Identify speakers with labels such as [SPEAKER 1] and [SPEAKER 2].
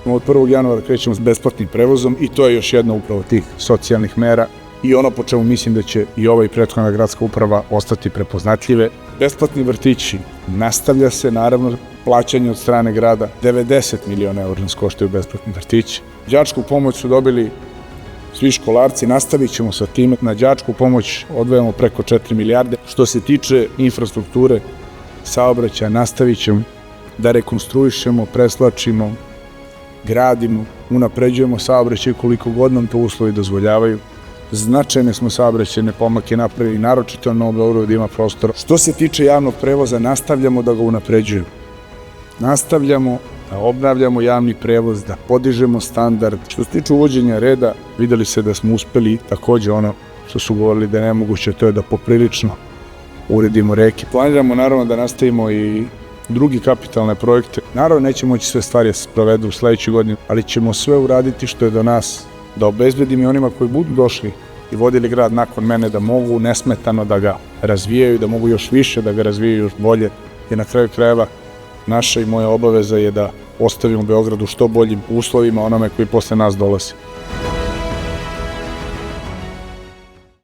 [SPEAKER 1] Od 1. januara krećemo s besplatnim prevozom i to je još jedna upravo tih socijalnih mera i ono po čemu mislim da će i ova i prethodna gradska uprava ostati prepoznatljive. Besplatni vrtići, nastavlja se naravno plaćanje od strane grada, 90 miliona € nas koštaju besplatni vrtići. Đačku pomoć su dobili svi školarci, nastavit ćemo sa tim. Na đačku pomoć odvajamo preko 4 milijarde. Što se tiče infrastrukture, saobraćaja, nastavit ćemo da rekonstruišemo, preslačimo, gradimo, unapređujemo saobraćaj koliko god nam to uslovi dozvoljavaju. Značajne smo saobraćajne pomake napravili, naročito na Novom Beogradu da ima prostora. Što se tiče javnog prevoza, nastavljamo da ga unapređujemo. Nastavljamo da obnavljamo javni prevoz, da podižemo standard. Što se tiče uvođenja reda, videli se da smo uspeli takođe ono što su govorili da je nemoguće, to je da poprilično uredimo reke. Planiramo naravno da nastavimo i drugi kapitalne projekte. Naravno neće moći sve stvari da se sprovedu u sledećoj godini, ali ćemo sve uraditi što je do nas, da obezbedim i onima koji budu došli i vodili grad nakon mene da mogu nesmetano da ga razvijaju, da mogu još više da ga razvijaju još bolje. I na kraju krajeva naša i moja obaveza je da ostavimo Beograd u što boljim uslovima onome koji posle nas dolazi.